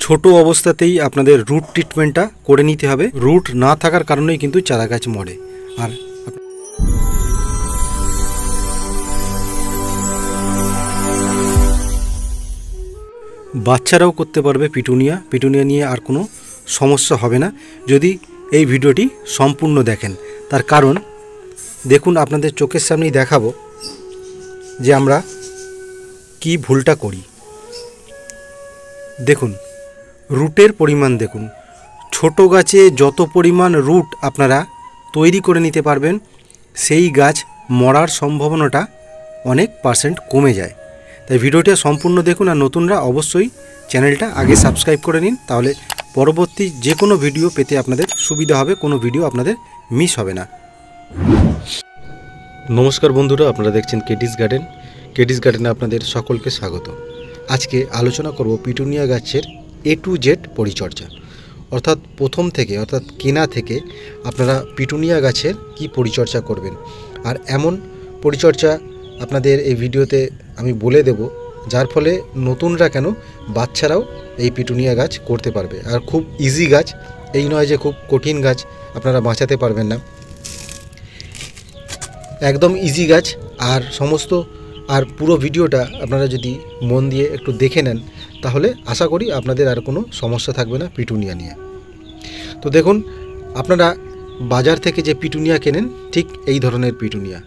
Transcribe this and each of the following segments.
ছোট অবস্থাতেই আপনাদের রুট ট্রিটমেন্টটা করে নিতে হবে। রুট না থাকার কারণেই কিন্তু চারা গাছ মরে। আর বাচ্চারাও করতে পারবে পিটুনিয়া নিয়ে আর কোনো সমস্যা হবে না যদি এই ভিডিওটি সম্পূর্ণ দেখেন। তার কারণ দেখুন, আপনাদের চোখের সামনেই দেখাবো যে আমরা কি ভুলটা করি। দেখুন, রুটের পরিমাণ দেখুন। ছোট গাছে যত পরিমাণ রুট আপনারা তৈরি করে নিতে পারবেন, সেই গাছ মরার সম্ভাবনাটা অনেক % কমে যায়। তাই ভিডিওটা সম্পূর্ণ দেখুন। আর নতুনরা অবশ্যই চ্যানেলটা আগে সাবস্ক্রাইব করে নিন, তাহলে পরবর্তী যে কোনো ভিডিও পেতে আপনাদের সুবিধা হবে, কোনো ভিডিও আপনাদের মিস হবে না। নমস্কার বন্ধুরা, আপনারা দেখছেন কেটিস গার্ডেনে আপনাদের সকলকে স্বাগত। আজকে আলোচনা করব পিটুনিয়া গাছের A to Z পরিচর্যা, অর্থাৎ প্রথম থেকে অর্থাৎ কেনা থেকে আপনারা পিটুনিয়া গাছের কি পরিচর্যা করবেন। আর এমন পরিচর্যা আপনাদের এই ভিডিওতে আমি বলে দেব, যার ফলে নতুনরা কেন বাচ্চারাও এই পিটুনিয়া গাছ করতে পারবে। আর খুব ইজি গাছ, এই নয় যে খুব কঠিন গাছ আপনারা বাঁচাতে পারবেন না, একদম ইজি গাছ। আর পুরো ভিডিওটা আপনারা যদি মন দিয়ে একটু দেখে নেন, তাহলে আশা করি আপনাদের আর কোনো সমস্যা থাকবে না পিটুনিয়া নিয়ে। তো দেখুন, আপনারা বাজার থেকে যে পিটুনিয়া কেনেন, ঠিক এই ধরনের পিটুনিয়া,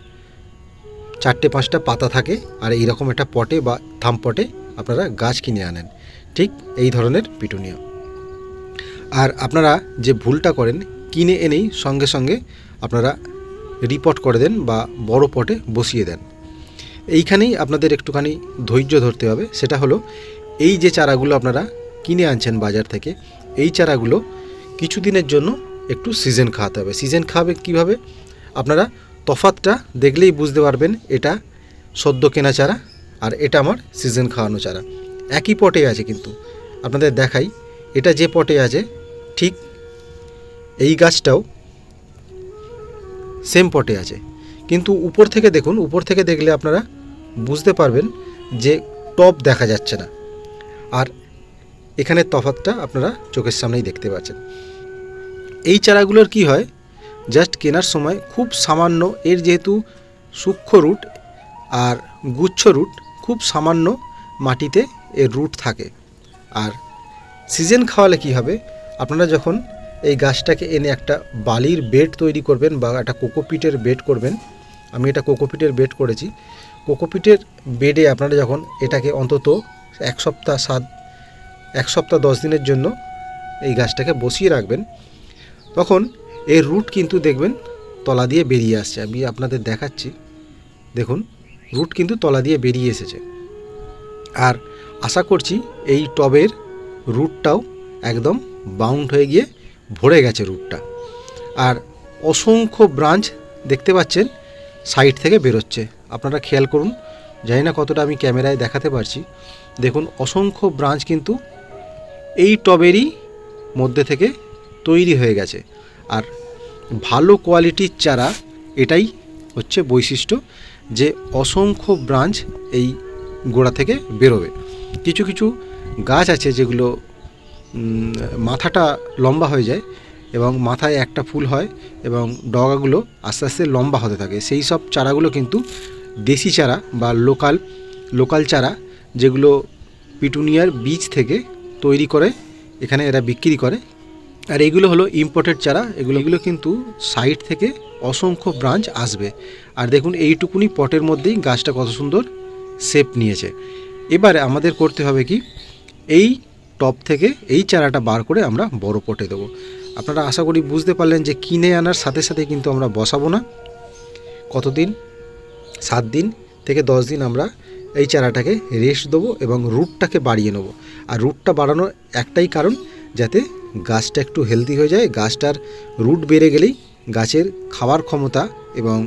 4-5টা পাতা থাকে, আর এইরকম একটা পটে বা থাম পটে আপনারা গাছ কিনে আনেন, ঠিক এই ধরনের পিটুনিয়া। আর আপনারা যে ভুলটা করেন, কিনে এনেই সঙ্গে সঙ্গে আপনারা রিপোর্ট করে দেন বা বড় পটে বসিয়ে দেন। এইখানেই আপনাদের একটুখানি ধৈর্য ধরতে হবে। সেটা হলো, এই যে চারাগুলো আপনারা কিনে আনছেন বাজার থেকে, এই চারাগুলো কিছুদিনের জন্য একটু সিজন খাওয়াতে হবে। সিজন খাওয়াবে কীভাবে? আপনারা তফাতটা দেখলেই বুঝতে পারবেন, এটা সদ্য কেনা চারা আর এটা আমার সিজন খাওয়ানো চারা। একই পটে আছে, কিন্তু আপনাদের দেখাই, এটা যে পটে আছে ঠিক এই গাছটাও সেম পটে আছে, কিন্তু উপর থেকে দেখুন, উপর থেকে দেখলে আপনারা বুঝতে পারবেন যে টব দেখা যাচ্ছে না। আর এখানে তফাতটা আপনারা চোখের সামনেই দেখতে পাচ্ছেন। এই চারাগুলোর কি হয়, জাস্ট কেনার সময় খুব সামান্য, এর যেহেতু সূক্ষ্ম রুট আর গুচ্ছ রুট, খুব সামান্য মাটিতে এর রুট থাকে। আর সিজন খাওয়ালে কি হবে, আপনারা যখন এই গাছটাকে এনে একটা বালির বেড তৈরি করবেন বা একটা কোকোপিটের বেড করবেন, আমি এটা কোকোপিটের বেড করেছি, কোকোপিটের বেডে আপনারা যখন এটাকে অন্তত 1 সপ্তাহ 10 দিনের জন্য এই গাছটাকে বসিয়ে রাখবেন, তখন এর রুট কিন্তু দেখবেন তলা দিয়ে বেরিয়ে আসছে। আমি আপনাদের দেখাচ্ছি, দেখুন রুট কিন্তু তলা দিয়ে বেরিয়ে এসেছে। আর আশা করছি এই টবের রুটটাও একদম বাউন্ড হয়ে গিয়ে ভরে গেছে রুটটা। আর অসংখ্য ব্রাঞ্চ দেখতে পাচ্ছেন সাইড থেকে বেরোচ্ছে, আপনারা খেয়াল করুন। জানি না কতটা আমি ক্যামেরায় দেখাতে পারছি, দেখুন অসংখ্য ব্রাঞ্চ কিন্তু এই টবেরই মধ্যে থেকে তৈরি হয়ে গেছে। আর ভালো কোয়ালিটির চারা, এটাই হচ্ছে বৈশিষ্ট্য, যে অসংখ্য ব্রাঞ্চ এই গোড়া থেকে বেরোবে। কিছু কিছু গাছ আছে যেগুলো মাথাটা লম্বা হয়ে যায় এবং মাথায় একটা ফুল হয় এবং ডগাগুলো আস্তে আস্তে লম্বা হতে থাকে। সেই সব চারাগুলো কিন্তু দেশি চারা বা লোকাল চারা, যেগুলো পিটুনিয়ার বীজ থেকে তৈরি করে এখানে এরা বিক্রি করে। আর এগুলো হলো ইম্পোর্টেড চারা। এগুলো কিন্তু সাইড থেকে অসংখ্য ব্রাঞ্চ আসবে। আর দেখুন এইটুকুনি পটের মধ্যেই গাছটা কত সুন্দর শেপ নিয়েছে। এবারে আমাদের করতে হবে কি, এই টব থেকে এই চারাটা বার করে আমরা বড় পটে দেবো। আপনারা আশা করি বুঝতে পারলেন যে কিনে আনার সাথে সাথে কিন্তু আমরা বসাবো না। কতদিন? 7 দিন থেকে 10 দিন আমরা এই চারাটাকে রেস্ট দেবো এবং রুটটাকে বাড়িয়ে নেব। আর রুটটা বাড়ানোর একটাই কারণ, যাতে গাছটা একটু হেলদি হয়ে যায়। গাছটার রুট বেড়ে গেলেই গাছের খাওয়ার ক্ষমতা এবং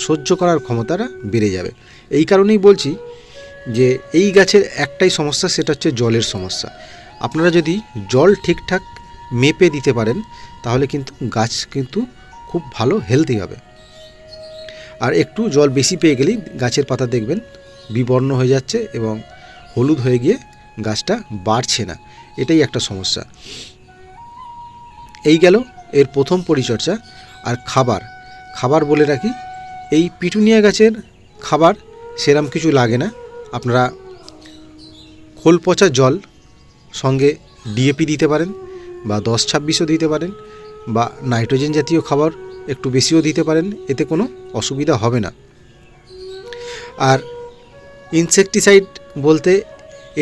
সহ্য করার ক্ষমতাটা বেড়ে যাবে। এই কারণেই বলছি যে এই গাছের একটাই সমস্যা, সেটা হচ্ছে জলের সমস্যা। আপনারা যদি জল ঠিকঠাক মেপে দিতে পারেন, তাহলে কিন্তু গাছ কিন্তু খুব ভালো হেলদি হবে। আর একটু জল বেশি পেয়ে গেলেই গাছের পাতা দেখবেন বিবর্ণ হয়ে যাচ্ছে এবং হলুদ হয়ে গিয়ে গাছটা বাড়ছে না। এটাই একটা সমস্যা। এই গেল এর প্রথম পরিচর্যা। আর খাবার বলে রাখি, এই পিটুনিয়া গাছের খাবার সেরম কিছু লাগে না। আপনারা খোল পচা জল সঙ্গে ডিএপি দিতে পারেন, বা 10-26ও দিতে পারেন, বা নাইট্রোজেন জাতীয় খাবার একটু বেশিও দিতে পারেন, এতে কোনো অসুবিধা হবে না। আর ইনসেকটিসাইড বলতে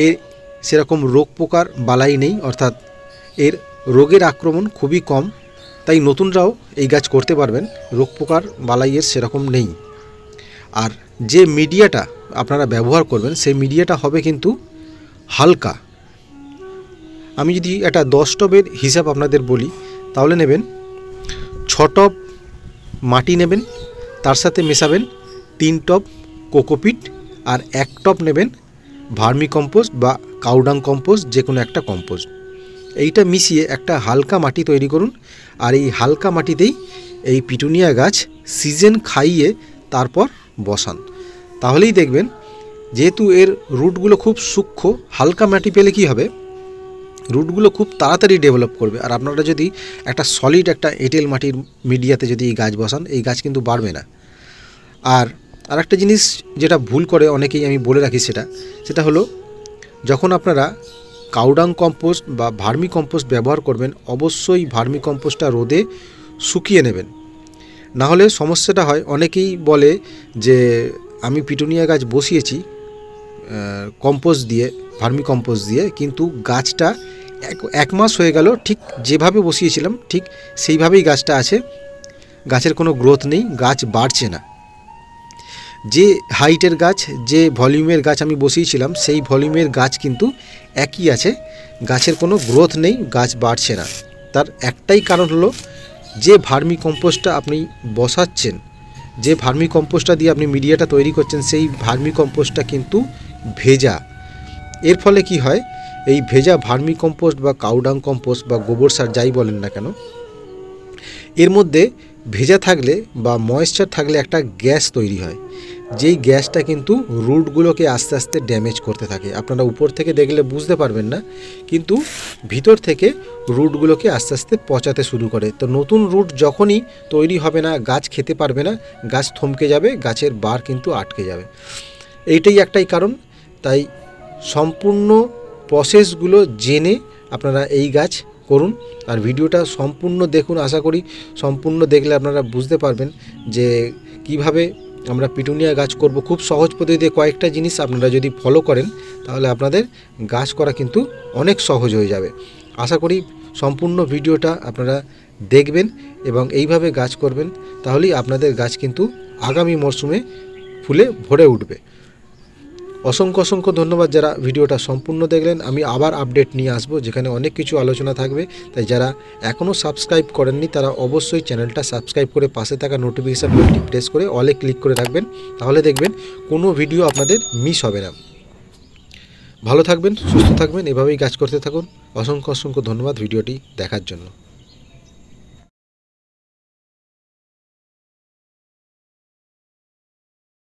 এর সেরকম রোগ পোকার বালাই নেই, অর্থাৎ এর রোগের আক্রমণ খুবই কম, তাই নতুনরাও এই গাছ করতে পারবেন। রোগ পোকার বালাইয়ের সেরকম নেই। আর যে মিডিয়াটা আপনারা ব্যবহার করবেন সেই মিডিয়াটা হবে কিন্তু হালকা। আমি যদি একটা 10 টবের হিসাব আপনাদের বলি, তাহলে নেবেন 6 টব মাটি নেবেন, তার সাথে মেশাবেন 3 টব কোকোপিট, আর 1 টব নেবেন ভার্মি কম্পোস্ট বা কাউডাং কম্পোস্ট, যে কোনো একটা কম্পোস্ট। এইটা মিশিয়ে একটা হালকা মাটি তৈরি করুন। আর এই হালকা মাটিতেই এই পিটুনিয়া গাছ সিজন খাইয়ে তারপর বসান। তাহলেই দেখবেন, যেহেতু এর রুটগুলো খুব সূক্ষ্ম, হালকা মাটি পেলে কি হবে, রুটগুলো খুব তাড়াতাড়ি ডেভেলপ করবে। আর আপনারা যদি একটা সলিড একটা এঁটেল মাটির মিডিয়াতে যদি এই গাছ বসান, এই গাছ কিন্তু বাড়বে না। আর আরেকটা জিনিস যেটা ভুল করে অনেকেই, আমি বলে রাখি, সেটা হলো, যখন আপনারা কাউডাং কম্পোস্ট বা ভার্মি কম্পোস্ট ব্যবহার করবেন, অবশ্যই ভার্মি কম্পোস্টটা রোদে শুকিয়ে নেবেন। না হলে সমস্যাটা হয়, অনেকেই বলে যে আমি পিটুনিয়া গাছ বসিয়েছি কম্পোস্ট দিয়ে, ভার্মি কম্পোস্ট দিয়ে, কিন্তু গাছটা 1 মাস হয়ে গেল, ঠিক যেভাবে বসিয়েছিলাম ঠিক সেইভাবেই গাছটা আছে, গাছের কোনো গ্রোথ নেই, গাছ বাড়ছে না। যে হাইটের গাছ, যে ভলিউমের গাছ আমি বসিয়েছিলাম, সেই ভলিউমের গাছ কিন্তু একই আছে, গাছের কোনো গ্রোথ নেই, গাছ বাড়ছে না। তার একটাই কারণ হলো, যে ভার্মি কম্পোস্টটা আপনি বসাচ্ছেন, যে ভার্মি কম্পোস্টটা দিয়ে আপনি মিডিয়াটা তৈরি করছেন, সেই ভার্মি কম্পোস্টটা কিন্তু ভেজা। এর ফলে কি হয়, এই ভেজা ভার্মি কম্পোস্ট বা কাউডাং কম্পোস্ট বা গোবর সার যাই বলেন না কেন, এর মধ্যে ভেজা থাকলে বা ময়েশ্চার থাকলে একটা গ্যাস তৈরি হয়, যেই গ্যাসটা কিন্তু রুটগুলোকে আস্তে আস্তে ড্যামেজ করতে থাকে। আপনারা উপর থেকে দেখলে বুঝতে পারবেন না, কিন্তু ভিতর থেকে রুটগুলোকে আস্তে আস্তে পচাতে শুরু করে। তো নতুন রুট যখনই তৈরি হবে না, গাছ খেতে পারবে না, গাছ থমকে যাবে, গাছের বার কিন্তু আটকে যাবে। এইটাই একটাই কারণ। তাই সম্পূর্ণ প্রসেসগুলো জেনে আপনারা এই গাছ করুন। আর ভিডিওটা সম্পূর্ণ দেখুন, আশা করি সম্পূর্ণ দেখলে আপনারা বুঝতে পারবেন যে কিভাবে আমরা পিটুনিয়া গাছ করব। খুব সহজ পদ্ধতিতে কয়েকটা জিনিস আপনারা যদি ফলো করেন, তাহলে আপনাদের গাছ করা কিন্তু অনেক সহজ হয়ে যাবে। আশা করি সম্পূর্ণ ভিডিওটা আপনারা দেখবেন এবং এইভাবে গাছ করবেন, তাহলেই আপনাদের গাছ কিন্তু আগামী মরশুমে ফুলে ভরে উঠবে। অসংখ্য অসংখ্য ধন্যবাদ যারা ভিডিওটা সম্পূর্ণ দেখলেন। আমি আবার আপডেট নিয়ে আসবো, যেখানে অনেক কিছু আলোচনা থাকবে। তাই যারা এখনও সাবস্ক্রাইব করেননি, তারা অবশ্যই চ্যানেলটা সাবস্ক্রাইব করে পাশে থাকা নোটিফিকেশান বেলটি প্রেস করে অলে ক্লিক করে রাখবেন। তাহলে দেখবেন কোনো ভিডিও আপনাদের মিস হবে না। ভালো থাকবেন, সুস্থ থাকবেন, এভাবেই গাছ করতে থাকুন। অসংখ্য অসংখ্য ধন্যবাদ ভিডিওটি দেখার জন্য।